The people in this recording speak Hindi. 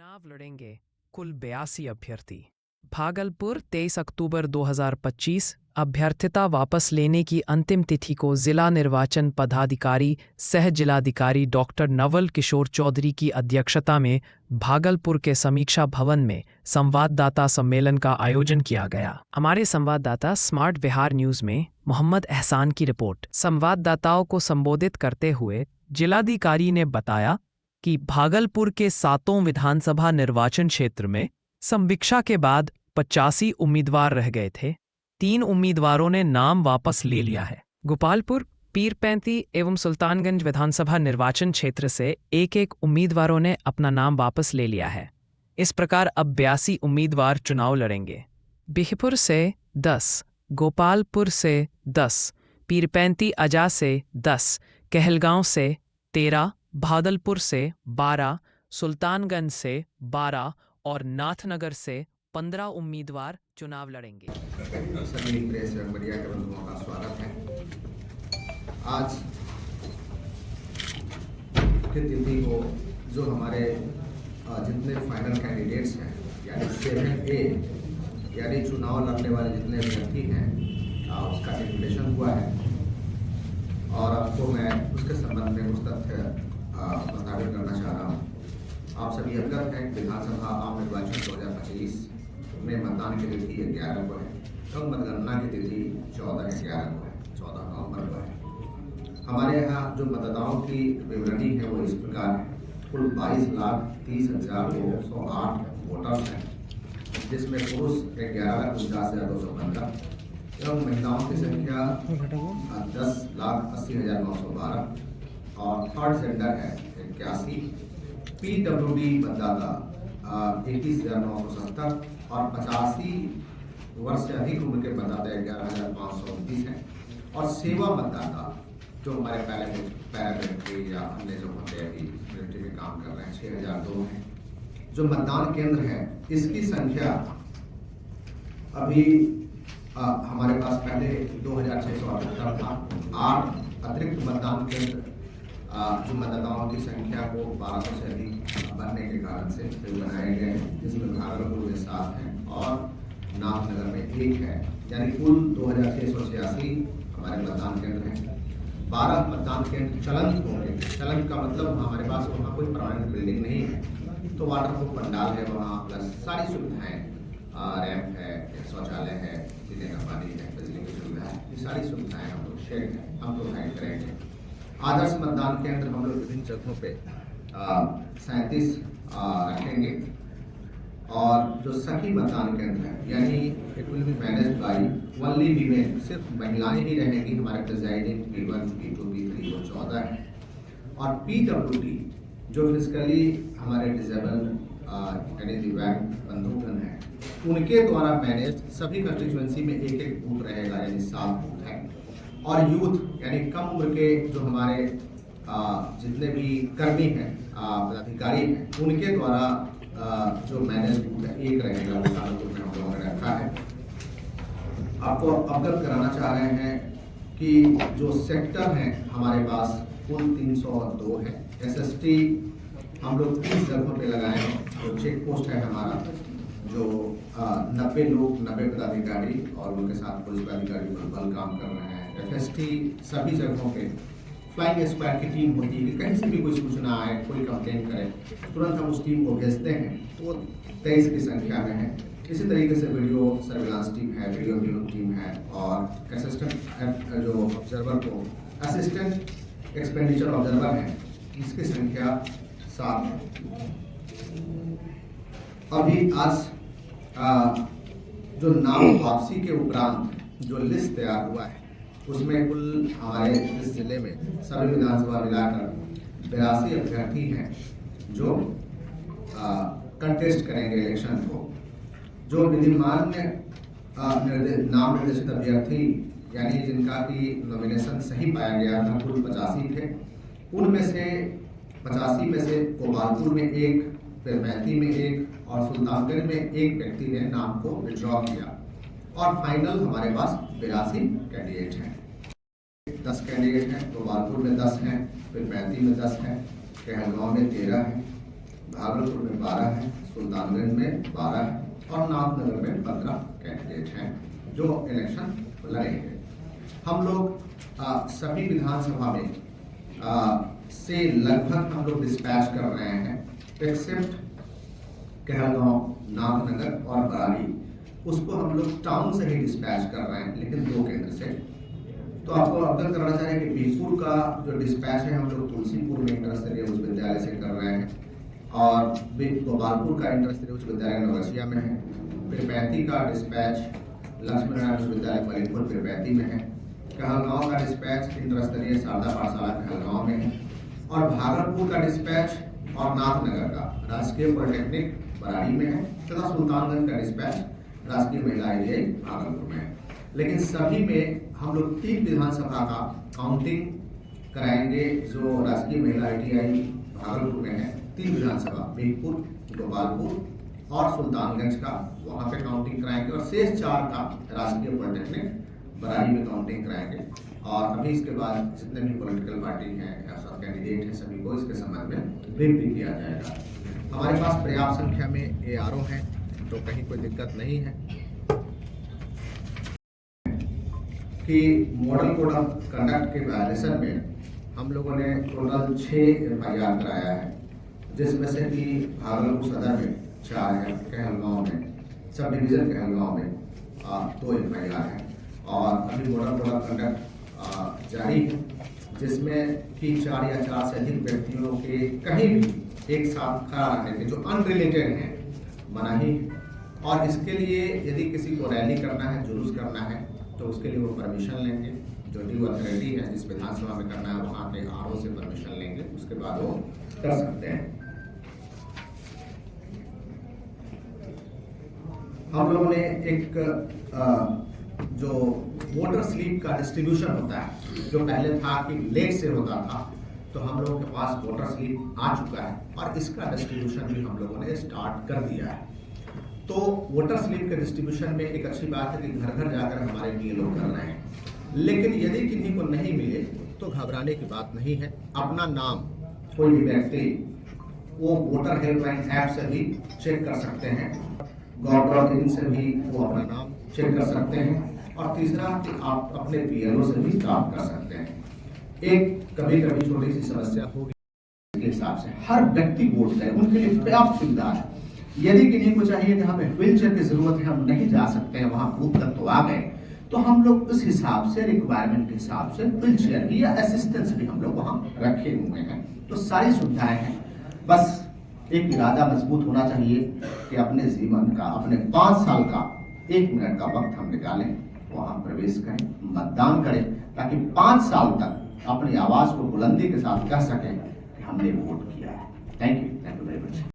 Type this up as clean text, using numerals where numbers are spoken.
चुनाव लड़ेंगे कुल 82 अभ्यर्थी। भागलपुर 23 अक्टूबर 2025 अभ्यर्थिता वापस लेने की अंतिम तिथि को जिला निर्वाचन पदाधिकारी सह जिलाधिकारी डॉक्टर नवल किशोर चौधरी की अध्यक्षता में भागलपुर के समीक्षा भवन में संवाददाता सम्मेलन का आयोजन किया गया। हमारे संवाददाता स्मार्ट बिहार न्यूज में मोहम्मद एहसान की रिपोर्ट। संवाददाताओं को संबोधित करते हुए जिलाधिकारी ने बताया कि भागलपुर के 7 विधानसभा निर्वाचन क्षेत्र में समीक्षा के बाद 85 उम्मीदवार रह गए थे। 3 उम्मीदवारों ने नाम वापस ले लिया है। गोपालपुर, पीरपैंती एवं सुल्तानगंज विधानसभा निर्वाचन क्षेत्र से एक उम्मीदवारों ने अपना नाम वापस ले लिया है। इस प्रकार अब 82 उम्मीदवार चुनाव लड़ेंगे। बिहपुर से 10, गोपालपुर से 10, पीरपैंती अजा से 10, कहलगांव से 13, भागलपुर से 12, सुल्तानगंज से 12 और नाथनगर से 15 उम्मीदवार चुनाव लड़ेंगे। सभी प्रेस एवं मीडिया के बंधुओं का स्वागत है। आज की तिथि को जो हमारे जितने फाइनल कैंडिडेट्स हैं यानी 7A यानी चुनाव लड़ने वाले जितने अभ्यर्थी हैं उसका कैलकुलेशन हुआ है और आपको मैं उसके संबंध में कुछ तथ्य प्रस्तावित करना चाह रहा हूँ। आप सभी अवगत हैं विधानसभा आम निर्वाचन 2025 में मतदान की तिथि 11 को है और मतगणना की तिथि 14/11 को है, 14 नवंबर को है। हमारे यहाँ जो मतदाताओं की विवरणी है वो इस प्रकार है। कुल 22,30,208 वोटर्स हैं, जिसमें पुरुष 11,49,215 एवं महिलाओं की संख्या 10,80,912 और थर्ड जेंडर है 81। PWD मतदाता 21,970 और 85 वर्ष से अधिक उम्र के मतदाता 11,529 हैं और सेवा मतदाता जो हमारे पैरामिलिट्री या अन्य जो होते हैं मिलिट्री में काम कर रहे हैं 6,002 हैं। जो मतदान केंद्र है इसकी संख्या अभी हमारे पास पहले 2,678 था। 8 अतिरिक्त मतदान केंद्र जो मतदाताओं की संख्या को 1200 से अधिक बढ़ने के कारण से बनाए गए हैं, जिसमें भागलपुर में 7 हैं और नाथनगर में 1 है, यानी कुल 2,686 हमारे मतदान केंद्र हैं। 12 मतदान केंद्र चलंत होंगे। चलंत का मतलब हमारे पास वहाँ कोई परमानेंट बिल्डिंग नहीं है, तो वाटरप्रूफ पंडाल है वहाँ, प्लस सारी सुविधाएँ, रैंप है, शौचालय है, पीने का पानी है, बिजली की सुविधा है, ये सारी सुविधाएँ हम लोग शेड है हम प्रोवाइड करेंगे। आदर्श मतदान केंद्र हम लोग विभिन्न जगहों पे 37 रखेंगे और जो सखी मतदान केंद्र है यानी it will be managed by only women, सिर्फ महिलाएं ही रहेंगी। हमारे प्रिजाइडिंग P1, P2, P3 वो 14 है और PWD जो फिजिकली हमारे डिसेबल यानी दिव्यांग बंधुगण हैं उनके द्वारा मैनेज सभी कंस्टिट्यूएंसी में एक बूथ रहेगा, यानी 7 बूथ है। और यूथ यानी कम उम्र के जो हमारे जितने भी कर्मी हैं, पदाधिकारी हैं, उनके द्वारा जो मैनेज बूथ है एक रहेगा, वो हम लोगों ने रखा है। आपको अवगत कराना चाह रहे हैं कि जो सेक्टर हैं हमारे पास कुल 302 है। SST हम लोग 30 जगहों पे लगाए हैं। जो चेक पोस्ट है हमारा जो 90 लोग, 90 पदाधिकारी और उनके साथ पुलिस पदाधिकारी बल काम कर रहे हैं। FST सभी जगहों पे फ्लाइंग स्क्वाड की टीम होती है कि कहीं से भी कोई सूचना आए, कोई कंप्लेंट करे, तुरंत हम उस टीम को भेजते हैं, तो वो 23 की संख्या में है। इसी तरीके से वीडियो सर्विलांस टीम है, वीडियो ब्यूरो टीम है और असिस्टेंट जो ऑब्जर्वर को असिस्टेंट एक्सपेंडिचर ऑब्जर्वर है, इसकी संख्या 7 है। अभी आज जो नाम वापसी के उपरांत जो लिस्ट तैयार हुआ है उसमें कुल हमारे इस जिले में सभी विधानसभा मिलाकर 82 अभ्यर्थी हैं जो कंटेस्ट करेंगे इलेक्शन को। जो विधिमान नाम निर्देशित अभ्यर्थी यानी जिनका की नॉमिनेशन सही पाया गया था कुल 85 थे। उनमें से 85 में से गोपालपुर में 1, पीरपैंती में 1 और सुल्तानगंज में 1 व्यक्ति ने नाम को विड्रॉ किया और फाइनल हमारे पास 82 कैंडिडेट हैं। 10 कैंडिडेट हैं, गोपालपुर में 10 हैं, पीरपैंती में 10 हैं, कहलगांव में 13 हैं, भागलपुर में 12 है, सुल्तानगंज में 12 है और नाथनगर में 15 कैंडिडेट हैं जो इलेक्शन लड़ेंगे। हम लोग सभी विधानसभा में से लगभग हम लोग डिस्पैच कर रहे हैं, एक्सेप्ट कहलगांव, नाथनगर और बरारी, उसको हम लोग टाउन से ही डिस्पैच कर रहे हैं, लेकिन 2 केंद्र से। तो आपको अवगत कराना चाह रहे हैं कि बीरपुर का जो डिस्पैच है हम लोग तुलसीपुर में इंटर स्तरीय उच्च विद्यालय से कर रहे हैं और गोपालपुर का इंटर स्तरीय उच्च विद्यालय नवरसिया में है। पिरपैती का डिस्पैच लक्ष्मी नारायण उच्च विद्यालय पलीपुर पिरपैती में है। कहलगांव का डिस्पैच इंटर स्तरीय शारदा पाठशाला कहलगांव में है और भागलपुर का डिस्पैच और नाथनगर का राजकीय पॉलिटेक्निक बराड़ी में है तथा सुल्तानगंज का डिस्पैच राजकीय महिला आईटीआई भागलपुर में है। लेकिन सभी में हम लोग 3 विधानसभा का काउंटिंग कराएंगे। जो राजकीय महिला आईटीआई भागलपुर में है, 3 विधानसभा बीरपुर, गोपालपुर और सुल्तानगंज का वहां पे काउंटिंग कराएंगे और शेष 4 का राजकीय पॉलिटेक्निक बराड़ी में काउंटिंग कराएंगे। और अभी इसके बाद जितने भी पॉलिटिकल पार्टी हैं या सब कैंडिडेट हैं सभी को इसके संबंध में ब्रीफ भी किया जाएगा। हमारे पास पर्याप्त संख्या में ARO हैं तो कहीं कोई दिक्कत नहीं है कि मॉडल कोड ऑफ कंडक्ट के वायलेशन में हम लोगों ने टोटल 6 FIR कराया है, जिसमें से कि भागलपुर सदर में 4 है, कहलगांव में सब डिवीजन कहलगांव में 2 FIR है और अभी मॉडल कोड ऑफ कंडक्ट जारी है, जिसमें कि 4 या 4 से अधिक व्यक्तियों के कहीं भी एक साथ खड़ा रहने के जो अनरिलेटेड हैं मनाही। और इसके लिए यदि किसी को रैली करना है, जुलूस करना है तो उसके लिए वो परमिशन लेंगे। जो ड्यू अथॉरिटी है जिस विधानसभा में करना है वहाँ के RO से परमिशन लेंगे, उसके बाद वो कर सकते हैं। हम लोगों ने एक जो वोटर स्लिप का डिस्ट्रीब्यूशन होता है, जो पहले था कि लेट से होता था, तो हम लोगों के पास वोटर स्लिप आ चुका है और इसका डिस्ट्रीब्यूशन भी हम लोगों ने स्टार्ट कर दिया है। तो वोटर स्लिप के डिस्ट्रीब्यूशन में एक अच्छी बात है कि घर घर जाकर हमारे BLO कर रहे हैं, लेकिन यदि किन्हीं को नहीं मिले तो घबराने की बात नहीं है। अपना नाम कोई भी व्यक्ति वो वोटर हेल्पलाइन ऐप से भी चेक कर सकते हैं, gov.in से भी वो अपना नाम चेक कर सकते हैं और तीसरा कि आप अपने BLO से भी प्राप्त कर सकते हैं। एक कभी कभी छोटी सी समस्या होगी, इसके हिसाब से हर व्यक्ति वोट दे, उनके लिए पर्याप्त सुविधा है। यदि किन्हीं को चाहिए कि हमें व्हीलचेयर की जरूरत है, हम नहीं जा सकते हैं वहां बूथ तक तो आ गए, तो हम लोग उस हिसाब से रिक्वायरमेंट के हिसाब से व्हीलचेयर भी या असिस्टेंस भी हम लोग वहां रखे हुए हैं। तो सारी सुविधाएं हैं, बस एक इरादा मजबूत होना चाहिए कि अपने जीवन का, अपने 5 साल का 1 मिनट का वक्त हम निकालें, वहां प्रवेश करें, मतदान करें, ताकि 5 साल तक अपनी आवाज को बुलंदी के साथ कह सकें कि हमने वोट किया है। Thank you very much.